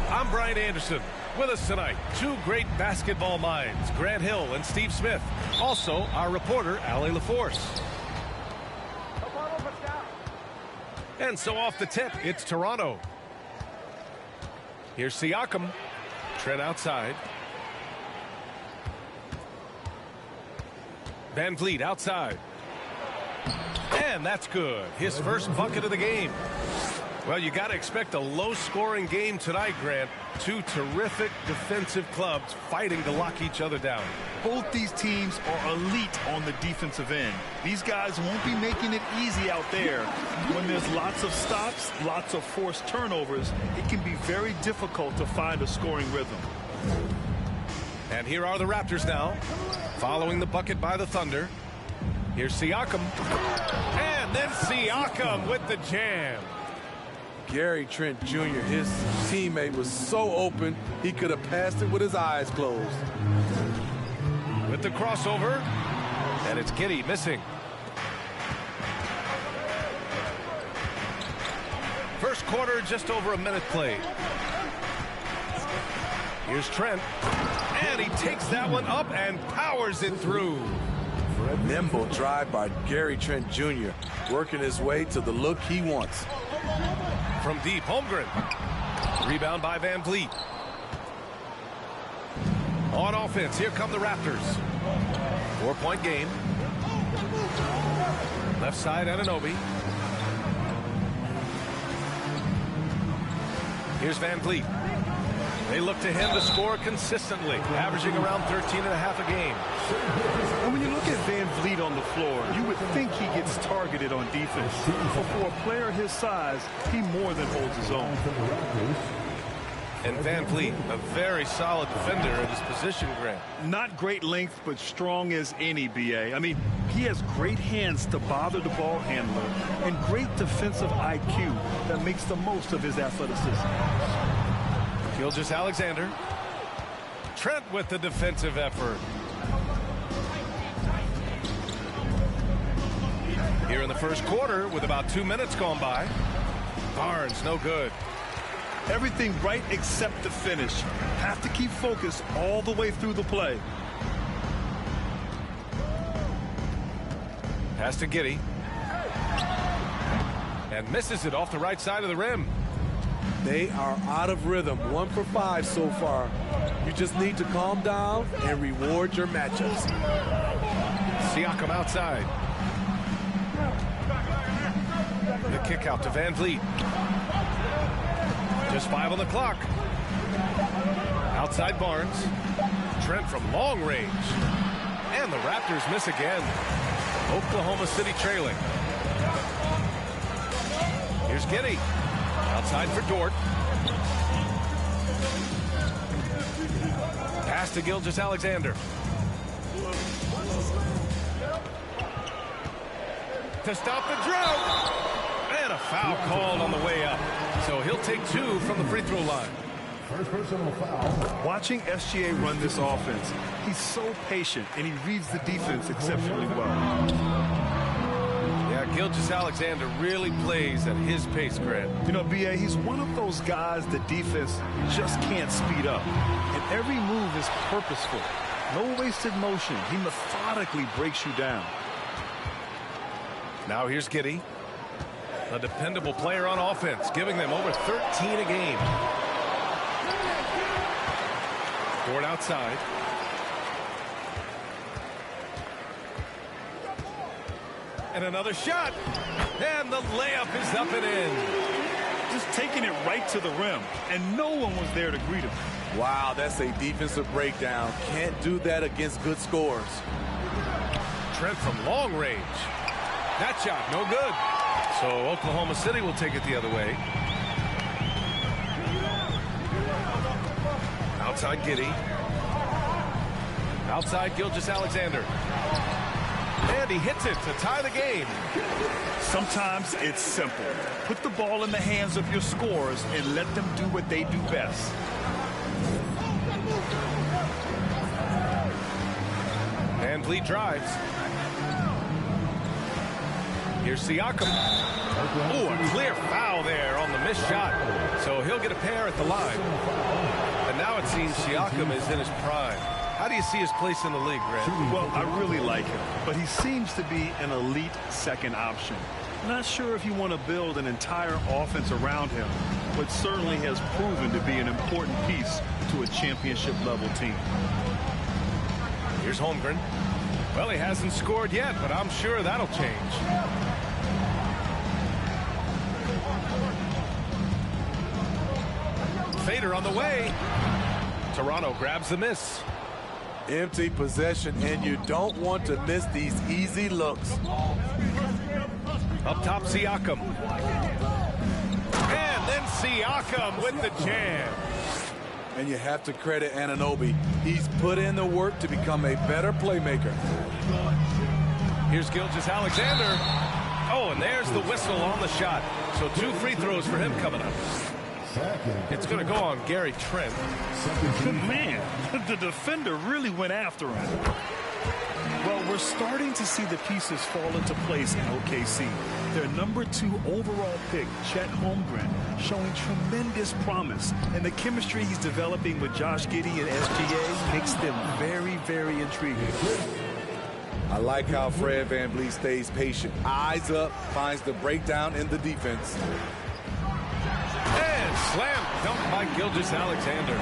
I'm Brian Anderson. With us tonight, two great basketball minds, Grant Hill and Steve Smith. Also, our reporter, Allie LaForce. And so off the tip, it's Toronto. Here's Siakam. Trent outside. Van Vliet outside. And that's good. His first bucket of the game. Well, you got to expect a low-scoring game tonight, Grant. Two terrific defensive clubs fighting to lock each other down. Both these teams are elite on the defensive end. These guys won't be making it easy out there. When there's lots of stops, lots of forced turnovers, it can be very difficult to find a scoring rhythm. And here are the Raptors now, following the bucket by the Thunder. Here's Siakam. And then Siakam with the jam. Gary Trent Jr., his teammate, was so open, he could have passed it with his eyes closed. With the crossover, and it's Giddey missing. First quarter, just over a minute played. Here's Trent, and he takes that one up and powers it through. Nimble drive by Gary Trent Jr., working his way to the look he wants. From deep, Holmgren. Rebound by Van Vliet. On offense, here come the Raptors. 4-point game. Left side, Anunoby. Here's Van Vliet. They look to him to score consistently, averaging around 13.5 a game. And when you look at Van Vliet on the floor, you would think he gets targeted on defense. But for a player his size, he more than holds his own. And Van Vliet, a very solid defender in his position, Grant. Not great length, but strong as any, B.A. I mean, he has great hands to bother the ball handler and great defensive IQ that makes the most of his athleticism. Gilgeous-Alexander. Trent with the defensive effort. Here in the first quarter with about 2 minutes gone by. Barnes, no good. Everything right except the finish. Have to keep focused all the way through the play. Pass to Giddey. And misses it off the right side of the rim. They are out of rhythm, 1 for 5 so far. You just need to calm down and reward your matchups. Siakam outside. The kick out to Van Vliet. Just 5 on the clock. Outside Barnes. Trent from long range. And the Raptors miss again. Oklahoma City trailing. Here's Giddey. Outside for Dort. Pass to Gilgeous-Alexander. To stop the drought. And a foul called on the way up. So he'll take 2 from the free throw line. First personal foul. Watching SGA run this offense, he's so patient and he reads the defense exceptionally well. Yeah, Gilgeous-Alexander really plays at his pace, Grant. You know, B.A., he's one of those guys the defense just can't speed up. And every move is purposeful. No wasted motion. He methodically breaks you down. Now here's Giddey. A dependable player on offense, giving them over 13 a game. Dort outside. And another shot. And the layup is up and in. Just taking it right to the rim, and no one was there to greet him. Wow, that's a defensive breakdown. Can't do that against good scores. Trent from long range. That shot, no good. So Oklahoma City will take it the other way. Outside Giddey. Outside Gilgeous-Alexander. And he hits it to tie the game. Sometimes it's simple. Put the ball in the hands of your scorers and let them do what they do best. Van Vliet drives. Here's Siakam. Oh, a clear foul there on the missed shot. So he'll get a pair at the line. And now it seems Siakam is in his prime. How do you see his place in the league, Grant? Well, I really like him, but he seems to be an elite second option. Not sure if you want to build an entire offense around him, but certainly has proven to be an important piece to a championship-level team. Here's Holmgren. Well, he hasn't scored yet, but I'm sure that'll change. Fader on the way. Toronto grabs the miss. Empty possession, and you don't want to miss these easy looks. Up top, Siakam. And then Siakam with the jam. And you have to credit Anunoby. He's put in the work to become a better playmaker. Here's Gilgeous-Alexander. Oh, and there's the whistle on the shot. So 2 free throws for him coming up. It's going to go on Gary Trent. Man, the defender really went after him. Well, we're starting to see the pieces fall into place in OKC. Their number 2 overall pick, Chet Holmgren, showing tremendous promise. And the chemistry he's developing with Josh Giddey and SGA makes them very, very intriguing. I like how Fred VanVleet stays patient. Eyes up, finds the breakdown in the defense. And slam dunk by Gilgeous-Alexander.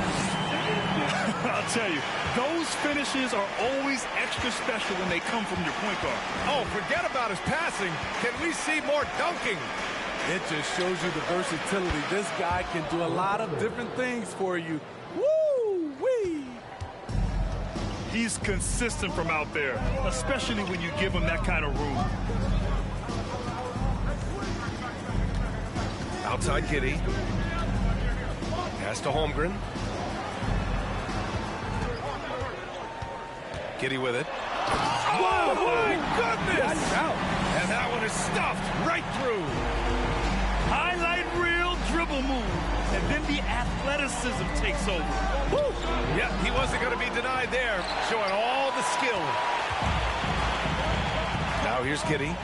I'll tell you, those finishes are always extra special when they come from your point guard. Oh, forget about his passing. Can we see more dunking? It just shows you the versatility. This guy can do a lot of different things for you. Woo-wee! He's consistent from out there, especially when you give him that kind of room. Outside Giddey. Pass to Holmgren. Giddey with it. Oh, my goodness! And that one is stuffed right through. Highlight reel dribble move. And then the athleticism takes over. Woo! Yep, he wasn't going to be denied there. Showing all the skill. Now here's Giddey.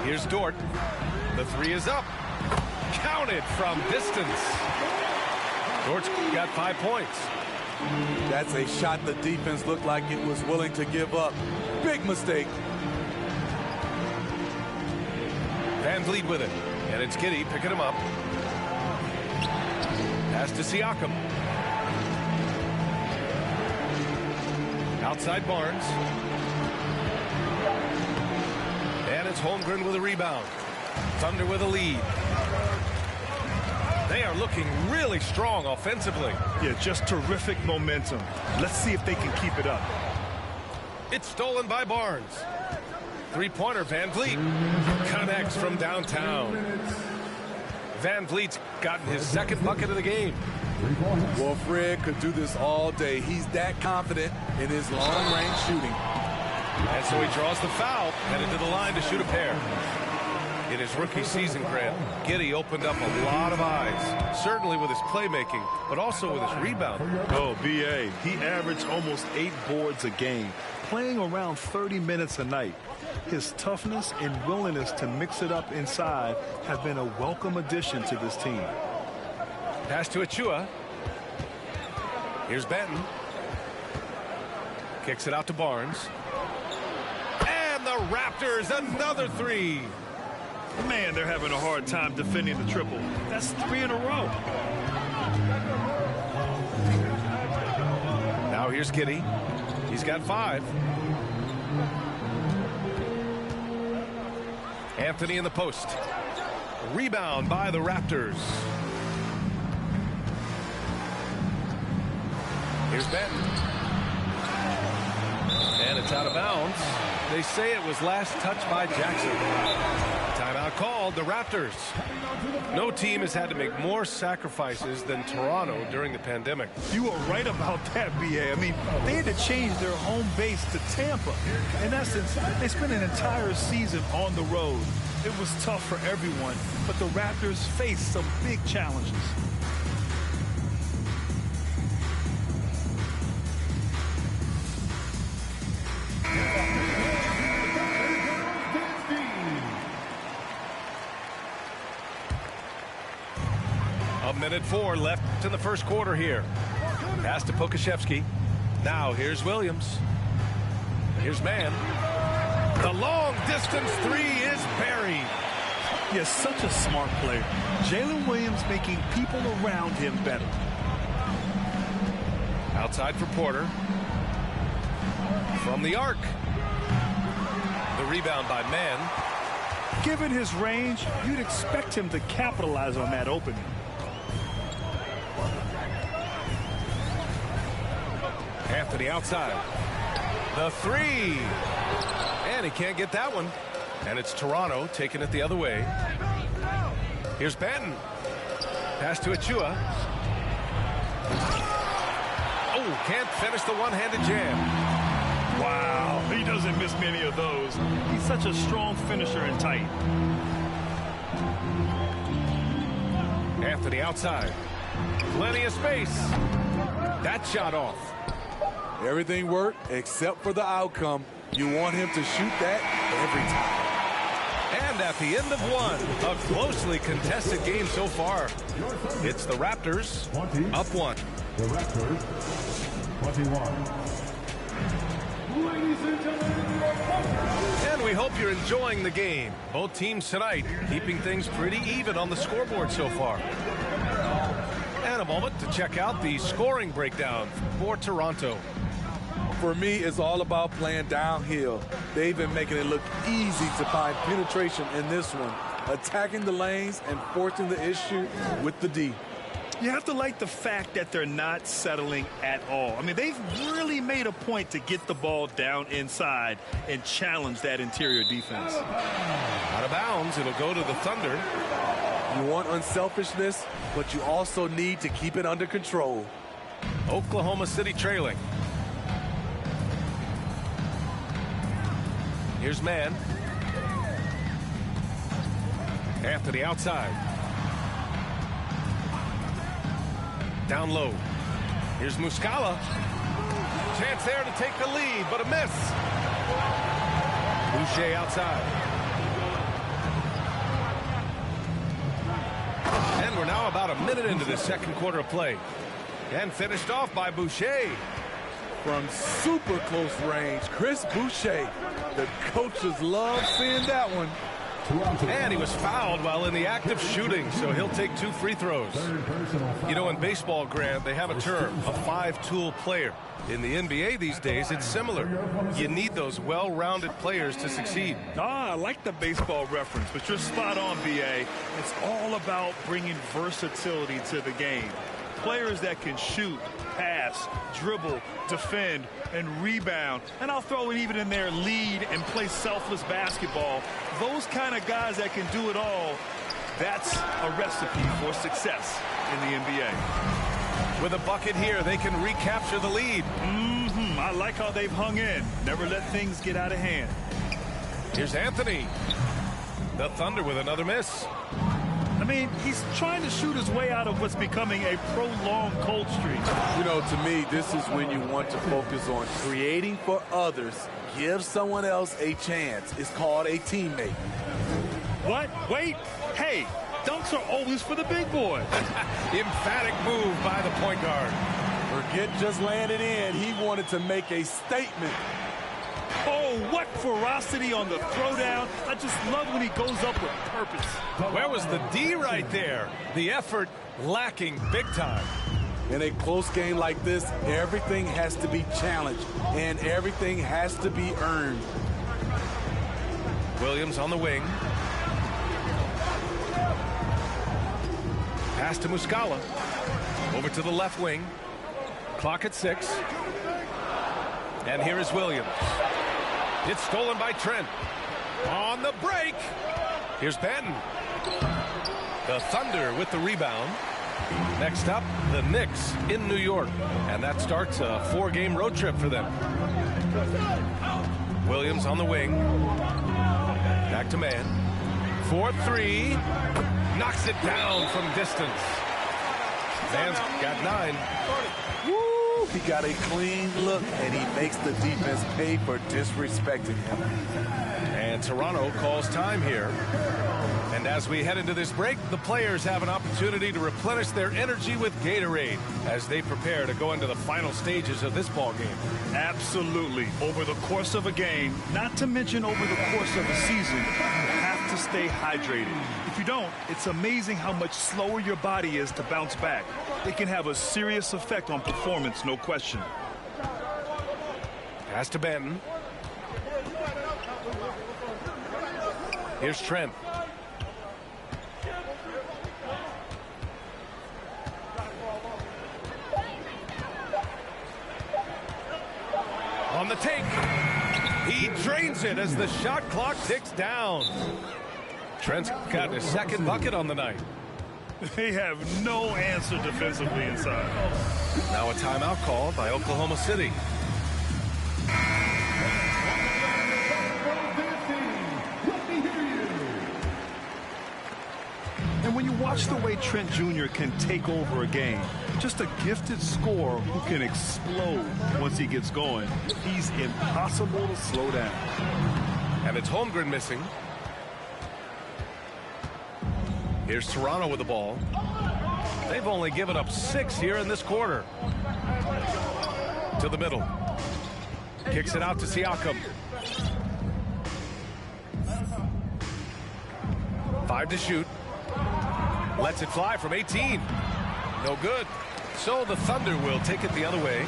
Here's Dort. The 3 is up. Counted from distance. Dort's got 5 points. That's a shot the defense looked like it was willing to give up. Big mistake. Van Vliet with it. And it's Giddey picking him up. Pass to Siakam. Outside Barnes. And it's Holmgren with a rebound. Thunder with a lead. They are looking really strong offensively. Yeah, just terrific momentum. Let's see if they can keep it up. It's stolen by Barnes. 3-pointer, Van Vliet. Connects from downtown. Van Vliet's gotten his 2nd bucket of the game. Well, Fred could do this all day. He's that confident in his long-range shooting. And so he draws the foul, headed to the line to shoot a pair. In his rookie season, Grant, Giddey opened up a lot of eyes, certainly with his playmaking, but also with his rebound. Oh, B.A., he averaged almost 8 boards a game, playing around 30 minutes a night. His toughness and willingness to mix it up inside have been a welcome addition to this team. Pass to Achua. Here's Benton. Kicks it out to Barnes. And the Raptors, another 3. Man, they're having a hard time defending the triple. That's 3 in a row. Now here's Giddey. He's got 5. Anthony in the post. Rebound by the Raptors. Here's Benton. And it's out of bounds. They say it was last touched by Jackson. Timeout called, the Raptors. No team has had to make more sacrifices than Toronto during the pandemic. You are right about that, B.A. I mean, they had to change their home base to Tampa. In essence, they spent an entire season on the road. It was tough for everyone, but the Raptors faced some big challenges. Minute 4 left in the first quarter here. Pass to Pokashevsky. Now here's Williams. Here's Mann. The long distance three is buried. He is such a smart player. Jalen Williams making people around him better. Outside for Porter. From the arc. The rebound by Mann. Given his range, you'd expect him to capitalize on that opening. Anthony outside. The three. And he can't get that one. And it's Toronto taking it the other way. Here's Benton. Pass to Achua. Oh, can't finish the one-handed jam. Wow, he doesn't miss many of those. He's such a strong finisher and tight. Anthony outside. Plenty of space. That shot off. Everything worked except for the outcome. You want him to shoot that every time. And at the end of one, a closely contested game so far. It's the Raptors 20, up one. The Raptors 21. Ladies and gentlemen, And we hope you're enjoying the game. Both teams tonight keeping things pretty even on the scoreboard so far. And a moment to check out the scoring breakdown for Toronto. For me, it's all about playing downhill. They've been making it look easy to find penetration in this one, attacking the lanes and forcing the issue with the D. You have to like the fact that they're not settling at all. I mean, they've really made a point to get the ball down inside and challenge that interior defense. Out of bounds, it'll go to the Thunder. You want unselfishness, but you also need to keep it under control. Oklahoma City trailing. Here's Mann. Anthony outside. Down low. Here's Muscala. Chance there to take the lead, but a miss. Boucher outside. And we're now about a minute into the second quarter of play. And finished off by Boucher. From super close range, Chris Boucher. The coaches love seeing that one. And he was fouled while in the act of shooting, so he'll take 2 free throws. You know, in baseball, Grant, they have a term, a 5-tool player. In the NBA these days, it's similar. You need those well-rounded players to succeed. I like the baseball reference, but you're spot on, B.A. It's all about bringing versatility to the game. Players that can shoot, pass, dribble, defend, and rebound. And I'll throw it even in there, lead and play selfless basketball. Those kind of guys that can do it all, that's a recipe for success in the NBA. With a bucket here, they can recapture the lead. I like how they've hung in. Never let things get out of hand. Here's Anthony. The Thunder with another miss. I mean, he's trying to shoot his way out of what's becoming a prolonged cold streak. You know, to me, this is when you want to focus on creating for others. Give someone else a chance. It's called a teammate. What? Wait. Hey, dunks are always for the big boy. Emphatic move by the point guard. Forget just laying it in. He wanted to make a statement. Oh, what ferocity on the throwdown. I just love when he goes up with purpose. Where was the D right there? The effort lacking big time. In a close game like this, everything has to be challenged, and everything has to be earned. Williams on the wing. Pass to Muscala. Over to the left wing. Clock at 6. And here is Williams. It's stolen by Trent. On the break. Here's Benton. The Thunder with the rebound. Next up, the Knicks in New York. And that starts a 4-game road trip for them. Williams on the wing. Back to man. 4-3. Knocks it down from distance. Man's got 9. Woo! He got a clean look, and he makes the defense pay for disrespecting him. And Toronto calls time here. And as we head into this break, the players have an opportunity to replenish their energy with Gatorade as they prepare to go into the final stages of this ball game. Absolutely. Over the course of a game, not to mention over the course of a season, you have to stay hydrated. If you don't, it's amazing how much slower your body is to bounce back. It can have a serious effect on performance, no question. Pass to Benton. Here's Trent. On the take. He drains it as the shot clock ticks down. Trent's got his second bucket on the night. They have no answer defensively inside. Now a timeout called by Oklahoma City. And when you watch the way Trent Jr. can take over a game, just a gifted scorer who can explode once he gets going, he's impossible to slow down. And it's Holmgren missing. Here's Toronto with the ball. They've only given up 6 here in this quarter. To the middle. Kicks it out to Siakam. 5 to shoot. Lets it fly from 18. No good. So the Thunder will take it the other way.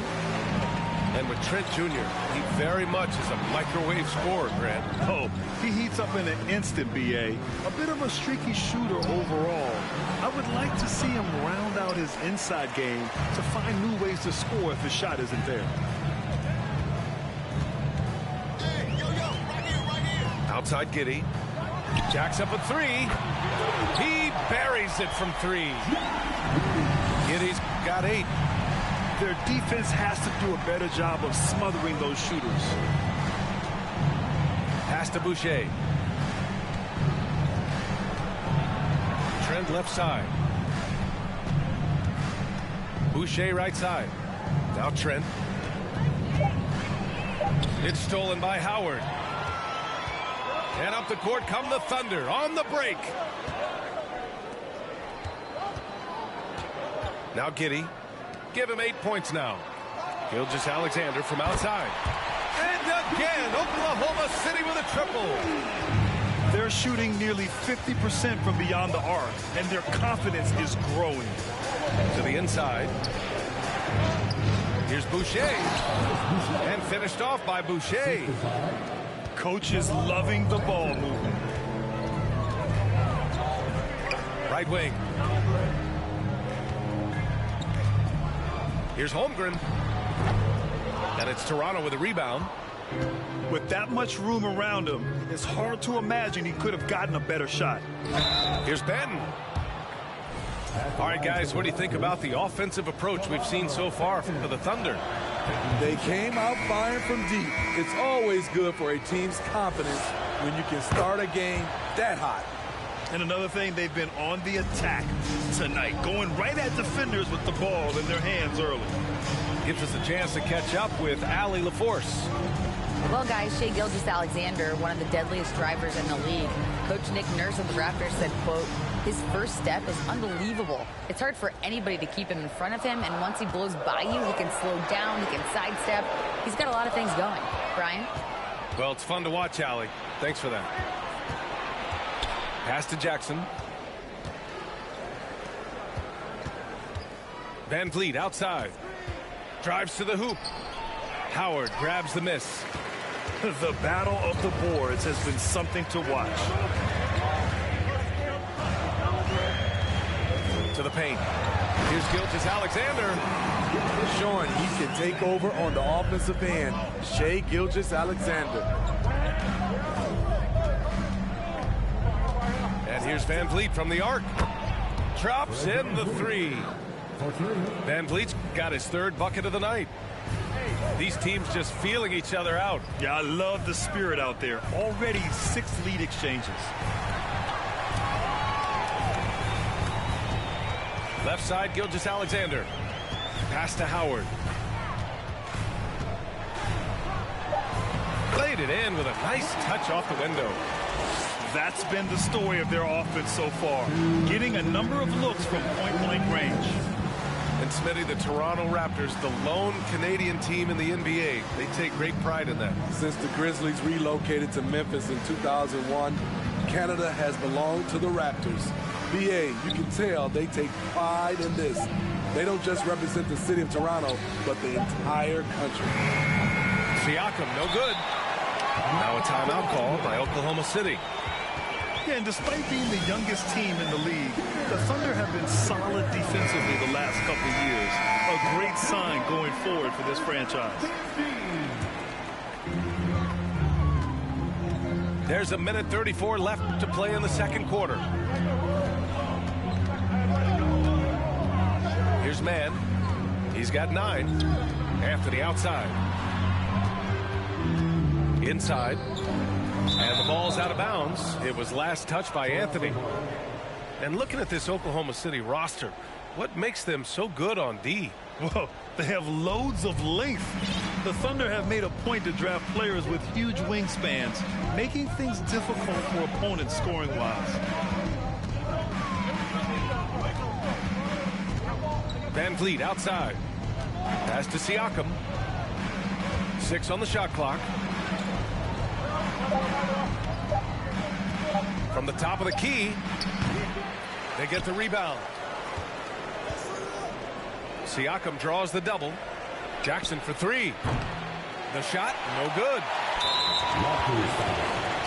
And with Trent Jr., he very much is a microwave scorer, Grant. Oh, he heats up in an instant, B.A. A bit of a streaky shooter overall. I would like to see him round out his inside game to find new ways to score if his shot isn't there. Outside Giddey. Jacks up a 3. He buries it from 3. Giddey's got 8. Their defense has to do a better job of smothering those shooters. Pass to Boucher. Trent left side. Boucher right side. Now Trent. It's stolen by Howard. And up the court come the Thunder on the break. Now Giddey. Give him 8 points now. Gilgeous-Alexander from outside. And again, Oklahoma City with a triple. They're shooting nearly 50% from beyond the arc, and their confidence is growing. To the inside. Here's Boucher. And finished off by Boucher. Coach is loving the ball movement. Right wing. Here's Holmgren. And it's Toronto with a rebound. With that much room around him, it's hard to imagine he could have gotten a better shot. Here's Benton. All right, guys, what do you think about the offensive approach we've seen so far for the Thunder? They came out firing from deep. It's always good for a team's confidence when you can start a game that hot. And another thing, they've been on the attack tonight, going right at defenders with the ball in their hands early. Gives us a chance to catch up with Allie LaForce. Well, guys, Shai Gilgeous-Alexander, one of the deadliest drivers in the league. Coach Nick Nurse of the Raptors said, quote, his first step is unbelievable. It's hard for anybody to keep him in front of him, and once he blows by you, he can slow down, he can sidestep. He's got a lot of things going. Brian? Well, it's fun to watch, Allie. Thanks for that. Pass to Jackson. Van Vliet outside. Drives to the hoop. Howard grabs the miss. The battle of the boards has been something to watch. To to the paint. Here's Gilgeous-Alexander. Showing he can take over on the offensive end. Shai Gilgeous-Alexander. And here's Van Vliet from the arc. Drops in the three. Van Vliet's got his third bucket of the night. These teams just feeling each other out. Yeah, I love the spirit out there. Already 6 lead exchanges. Left side, Gilgeous-Alexander. Pass to Howard. Played it in with a nice touch off the window. That's been the story of their offense so far. Getting a number of looks from point-blank range. And Smitty, the Toronto Raptors, the lone Canadian team in the NBA. They take great pride in that. Since the Grizzlies relocated to Memphis in 2001, Canada has belonged to the Raptors. BA, you can tell they take pride in this. They don't just represent the city of Toronto, but the entire country. Siakam, no good. Now a timeout call by Oklahoma City. Yeah, and despite being the youngest team in the league, the Thunder have been solid defensively the last couple of years. A great sign going forward for this franchise. There's a minute 34 left to play in the second quarter. Here's Mann. He's got 9. Anthony outside. Inside. And the ball's out of bounds. It was last touched by Anthony. And looking at this Oklahoma City roster, what makes them so good on D? Well, they have loads of length. The Thunder have made a point to draft players with huge wingspans, making things difficult for opponents scoring-wise. Van Vliet outside. Pass to Siakam. 6 on the shot clock. From the top of the key, they get the rebound. Siakam draws the double. Jackson for 3. The shot, no good.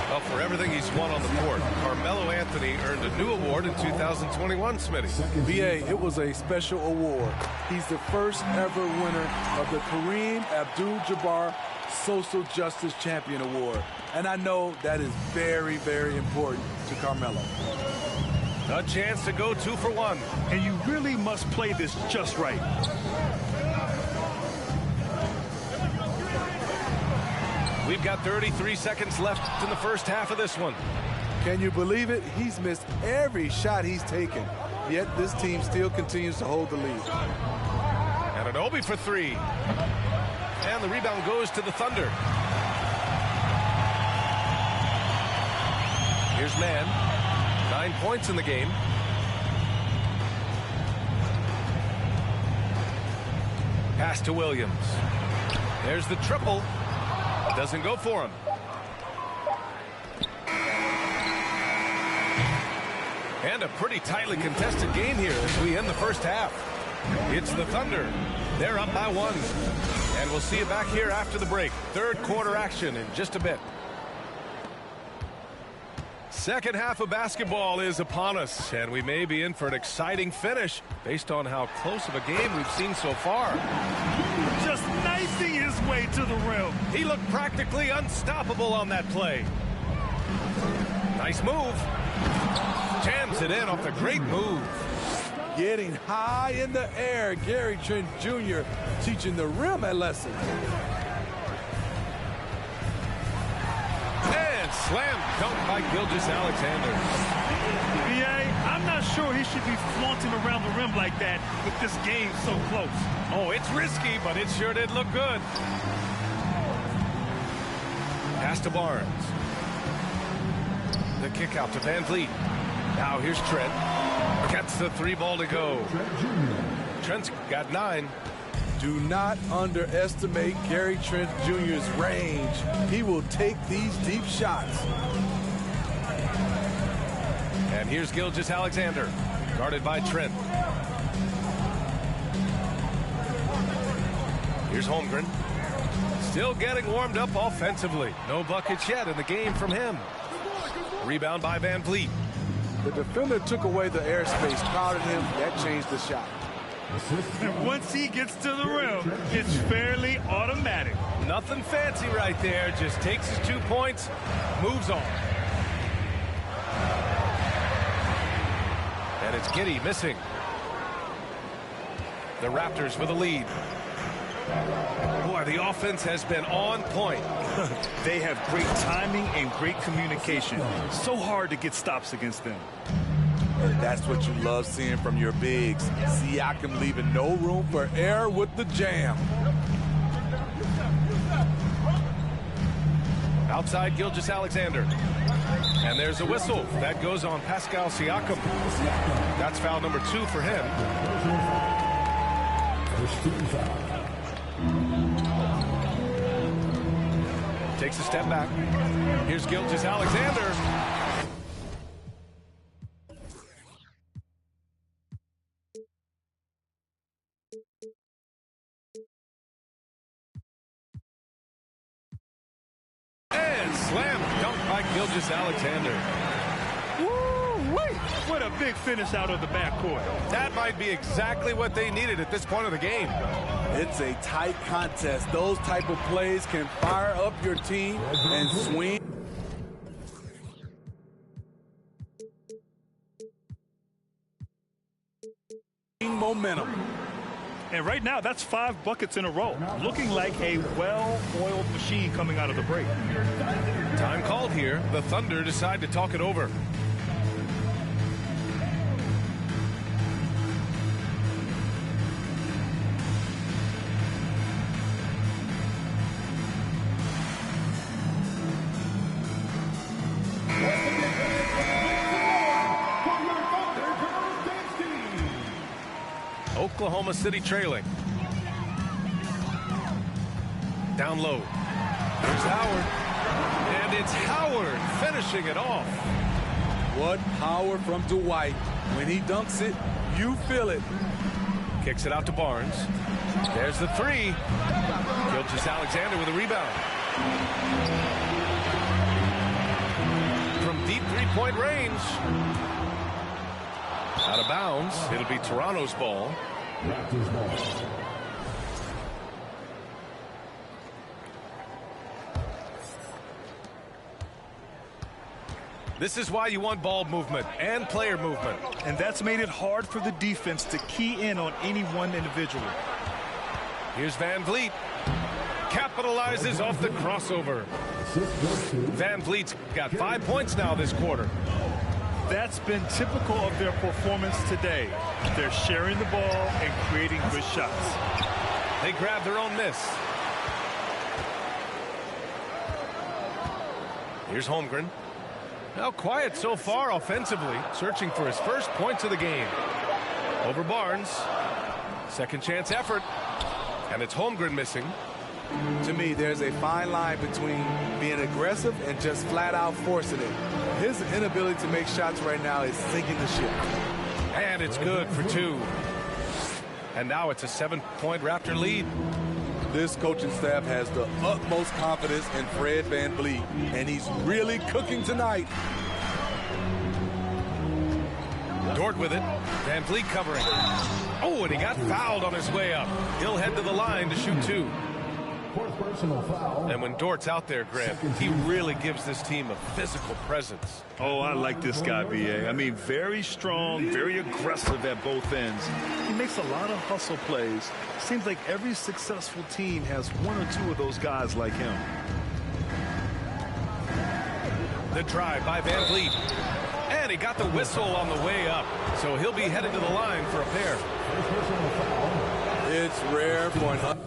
Well, for everything he's won on the court, Carmelo Anthony earned a new award in 2021, Smitty. BA, it was a special award. He's the first ever winner of the Kareem Abdul-Jabbar Social Justice Champion Award. And I know that is very, very important to Carmelo. A chance to go 2 for 1. And you really must play this just right. We've got 33 seconds left in the first half of this one. Can you believe it? He's missed every shot he's taken. Yet this team still continues to hold the lead. Anunoby for 3. And the rebound goes to the Thunder. Here's Mann. 9 points in the game. Pass to Williams. There's the triple. Doesn't go for him. And a pretty tightly contested game here as we end the first half. It's the Thunder. They're up by 1. And we'll see you back here after the break. Third quarter action in just a bit. Second half of basketball is upon us, and we may be in for an exciting finish based on how close of a game we've seen so far. Just knifing his way to the rim. He looked practically unstoppable on that play. Nice move. Jams it in off the great move. Getting high in the air, Gary Trent Jr. teaching the rim a lesson. And slam dunk by Gilgeous-Alexander. BA, I'm not sure he should be flaunting around the rim like that with this game so close. Oh, it's risky, but it sure did look good. Pass to Barnes. The kick out to Van Vliet. Now here's Trent. Gets the 3 ball to go. Trent's got 9. Do not underestimate Gary Trent Jr.'s range. He will take these deep shots. And here's Gilgeous-Alexander, guarded by Trent. Here's Holmgren. Still getting warmed up offensively. No buckets yet in the game from him. Rebound by Van Vliet. The defender took away the airspace, crowded him. That changed the shot. And once he gets to the rim, it's fairly automatic. Nothing fancy right there. Just takes his 2 points, moves on. And it's Giddey missing. The Raptors with a lead. Boy, the offense has been on point. They have great timing and great communication. So hard to get stops against them. And that's what you love seeing from your bigs. Siakam leaving no room for error with the jam. Outside Gilgeous-Alexander. And there's a whistle. That goes on Pascal Siakam. That's foul number 2 for him. Takes a step back. Here's Gilgeous-Alexander. And slam dunk by Gilgeous-Alexander. Woo-wee! What a big finish out of the backcourt. That might be exactly what they needed at this point of the game. It's a tight contest. Those type of plays can fire up your team and swing. Momentum. And right now, that's 5 buckets in a row. Looking like a well-oiled machine coming out of the break. Time called here. The Thunder decide to talk it over. Oklahoma City trailing. Down low. Here's Howard. And it's Howard finishing it off. What power from Dwight. When he dunks it, you feel it. Kicks it out to Barnes. There's the 3. Gilgeous-Alexander with a rebound. From deep three-point range. Out of bounds. It'll be Toronto's ball. Raptors ball. This is why you want ball movement and player movement. And that's made it hard for the defense to key in on any one individual. Here's Van Vliet. Capitalizes off the crossover. Van Vliet's got 5 points now this quarter. That's been typical of their performance today. They're sharing the ball and creating good shots. They grab their own miss. Here's Holmgren. Now quiet so far offensively, searching for his first points of the game. Over Barnes. Second chance effort. And it's Holmgren missing. To me, there's a fine line between being aggressive and just flat out forcing it. His inability to make shots right now is sinking the ship. And it's good for 2. And now it's a 7-point Raptor lead. This coaching staff has the utmost confidence in Fred VanVleet, and he's really cooking tonight. Dort with it. VanVleet covering. Oh, and he got fouled on his way up. He'll head to the line to shoot 2. Fourth personal foul. And when Dort's out there, Grant, he really gives this team a physical presence. Oh, I like this guy, B.A. I mean, very strong, very aggressive at both ends. He makes a lot of hustle plays. Seems like every successful team has 1 or 2 of those guys like him. The drive by VanVleet. And he got the whistle on the way up. So he'll be headed to the line for a pair. Fourth personal foul. It's rare for an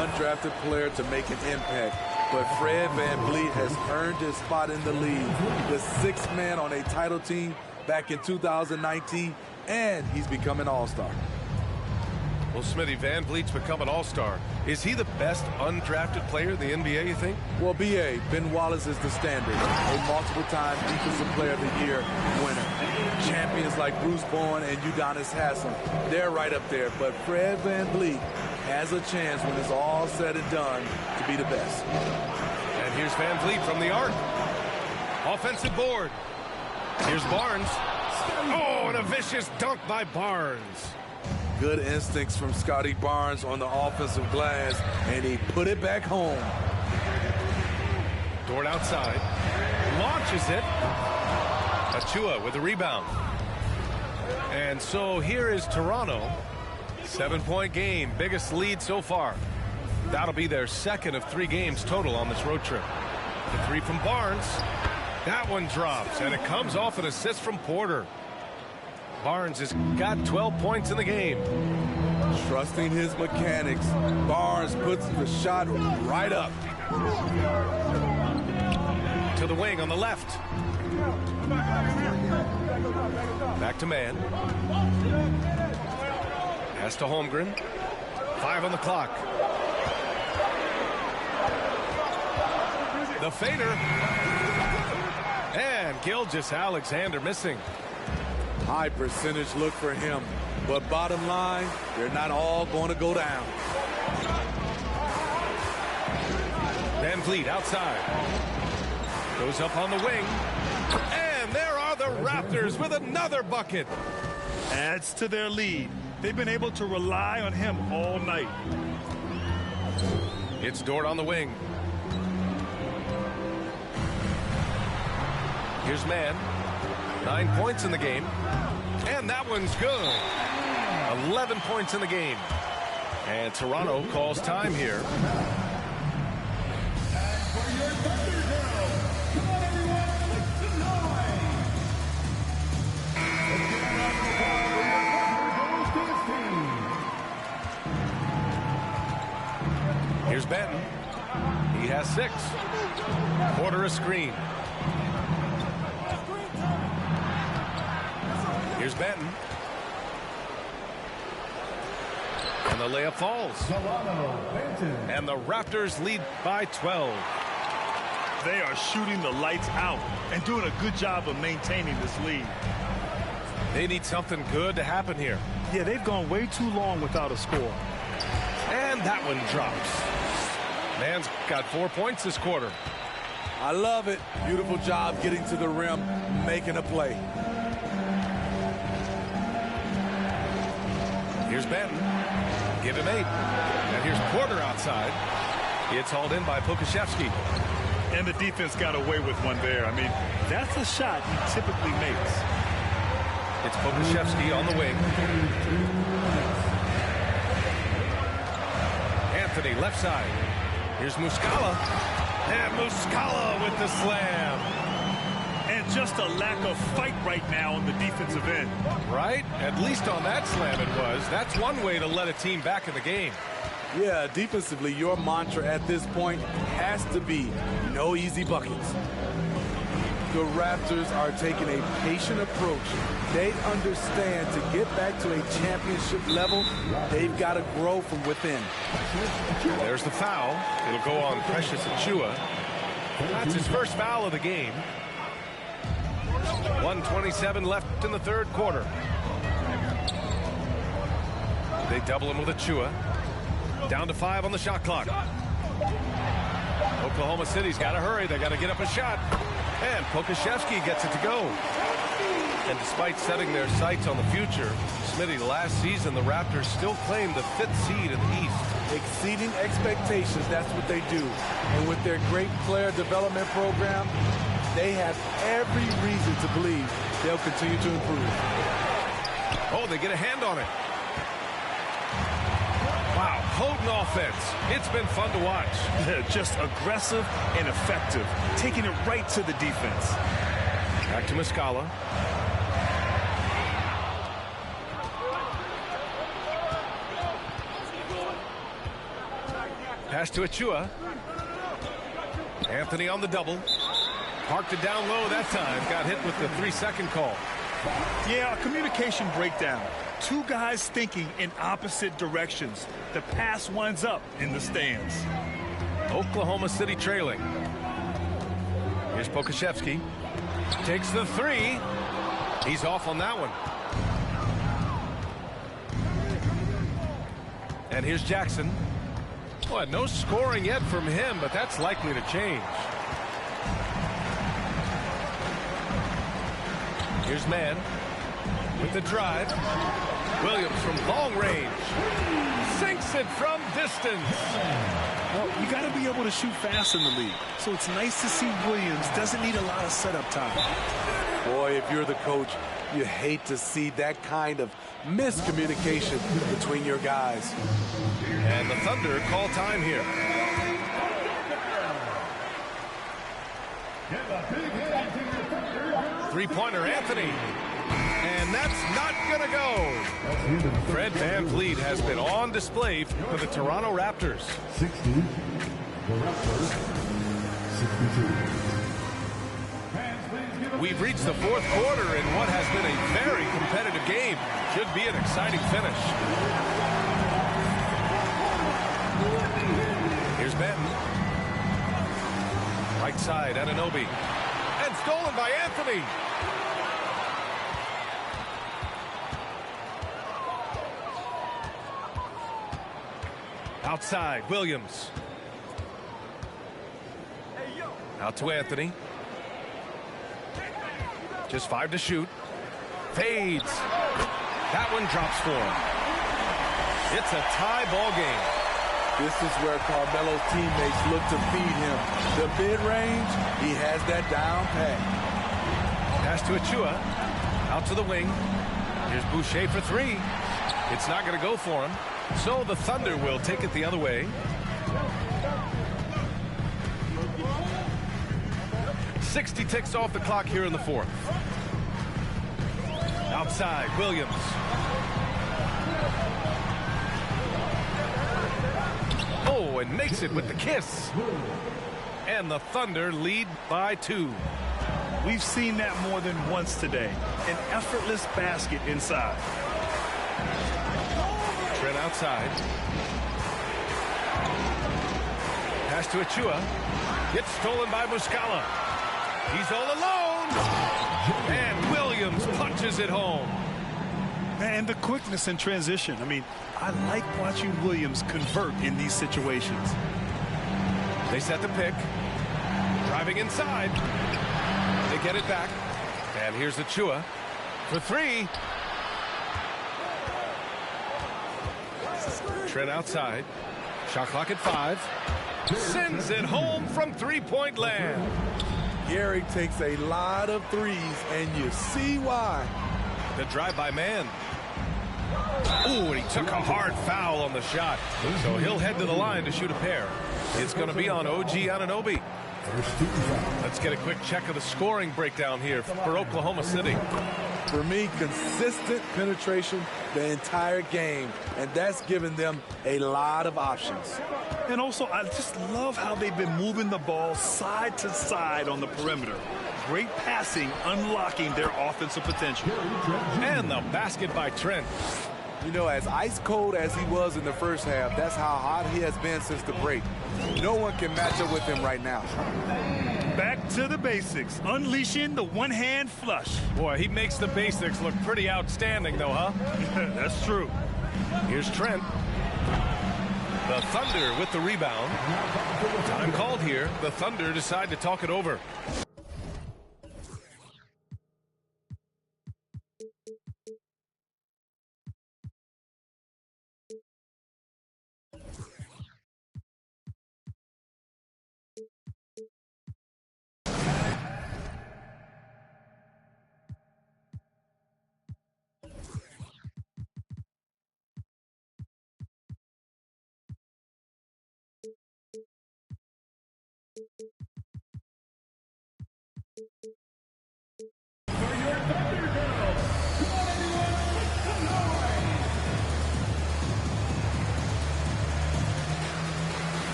undrafted player to make an impact, but Fred VanVleet has earned his spot in the league. The 6th man on a title team back in 2019, and he's become an all-star. Well, Smitty, VanVleet's become an all-star. Is he the best undrafted player in the NBA, you think? Well, B.A., Ben Wallace is the standard. A multiple-time Defensive Player of the Year winner. Champions like Bruce Bowen and Udonis Haslem, they're right up there. But Fred VanVleet, has a chance when it's all said and done to be the best. And here's Van Vliet from the arc. Offensive board. Here's Barnes. Oh, and a vicious dunk by Barnes. Good instincts from Scotty Barnes on the offensive glass, and he put it back home. Dort outside. Launches it. Achua with the rebound. And so here is Toronto. 7-point game. Biggest lead so far. That'll be their second of 3 games total on this road trip. The 3 from Barnes. That one drops, and it comes off an assist from Porter. Barnes has got 12 points in the game. Trusting his mechanics, Barnes puts the shot right up. To the wing on the left. Back to man. Pass to Holmgren. 5 on the clock. The fader. And Gilgeous-Alexander missing. High percentage look for him. But bottom line, they're not all going to go down. Van Vliet outside. Goes up on the wing. And there are the Raptors with another bucket. Adds to their lead. They've been able to rely on him all night. It's Dort on the wing. Here's Mann. 9 points in the game. And that one's good. 11 points in the game. And Toronto calls time here. Here's Benton. He has 6. Porter a screen. Here's Benton. And the layup falls. And the Raptors lead by 12. They are shooting the lights out and doing a good job of maintaining this lead. They need something good to happen here. Yeah, they've gone way too long without a score. And that one drops. Mann's got 4 points this quarter. I love it. Beautiful job getting to the rim, making a play. Here's Benton. Give him 8. And here's Porter outside. It's hauled in by Pokashevsky. And the defense got away with one there. I mean, that's a shot he typically makes. It's Pokashevsky on the wing. Anthony left side. Here's Muscala. And Muscala with the slam. And just a lack of fight right now on the defensive end. Right? At least on that slam it was. That's one way to let a team back in the game. Yeah, defensively, your mantra at this point has to be no easy buckets. The Raptors are taking a patient approach. They understand to get back to a championship level, they've got to grow from within. There's the foul. It'll go on Precious Achua. That's his first foul of the game. 1:27 left in the third quarter. They double him with Achua. Down to 5 on the shot clock. Oklahoma City's got to hurry. They got to get up a shot. And Pokashevsky gets it to go. And despite setting their sights on the future, Smitty, last season the Raptors still claimed the 5th seed in the East. Exceeding expectations, that's what they do. And with their great player development program, they have every reason to believe they'll continue to improve. Oh, they get a hand on it. Wow, potent offense. It's been fun to watch. Just aggressive and effective, taking it right to the defense. Back to Muscala. Pass to Achua. Anthony on the double. Parked it down low that time. Got hit with the 3-second call. Yeah, a communication breakdown. Two guys thinking in opposite directions. The pass winds up in the stands. Oklahoma City trailing. Here's Pokashevsky. Takes the 3. He's off on that one. And here's Jackson. Well, no scoring yet from him, but that's likely to change. Here's Mann with the drive. Williams from long range. Sinks it from distance. Well, you got to be able to shoot fast in the league. So it's nice to see Williams doesn't need a lot of setup time. Boy, if you're the coach, you hate to see that kind of miscommunication between your guys. And the Thunder call time here. Three-pointer Anthony. And that's not going to go. Fred VanVleet has been on display for the Toronto Raptors. 60. The Raptors, 62. We've reached the fourth quarter in what has been a very competitive game. Should be an exciting finish. Here's Benton. Right side, Anunoby. And stolen by Anthony. Outside, Williams. Out to Anthony. Just 5 to shoot. Fades. That one drops for him. It's a tie ball game. This is where Carmelo's teammates look to feed him. The mid-range, he has that down pat. Pass to Achua. Out to the wing. Here's Boucher for 3. It's not going to go for him. So the Thunder will take it the other way. 60 ticks off the clock here in the fourth. Outside, Williams. Oh, and makes it with the kiss. And the Thunder lead by 2. We've seen that more than once today. An effortless basket inside. Trent outside. Pass to Achua. Gets stolen by Muscala. He's all alone. And Williams punches it home. And the quickness in transition. I mean, I like watching Williams convert in these situations. They set the pick. Driving inside. They get it back. And here's Achua for 3. Trent outside. Shot clock at 5. Sends it home from three-point land. Gary takes a lot of threes, and you see why. The drive by Mann. Ooh, and he took a hard foul on the shot. So he'll head to the line to shoot a pair. It's going to be on OG Anunoby. Let's get a quick check of the scoring breakdown here for Oklahoma City. For me, consistent penetration the entire game, and that's given them a lot of options. And also, I just love how they've been moving the ball side to side on the perimeter. Great passing, unlocking their offensive potential. And the basket by Trent. You know, as ice cold as he was in the first half, that's how hot he has been since the break. No one can match up with him right now. Back to the basics, unleashing the one-hand flush. Boy, he makes the basics look pretty outstanding, though, huh? That's true. Here's Trent. The Thunder with the rebound. Time called here. The Thunder decide to talk it over.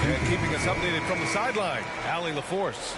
And keeping us updated from the sideline, Allie LaForce.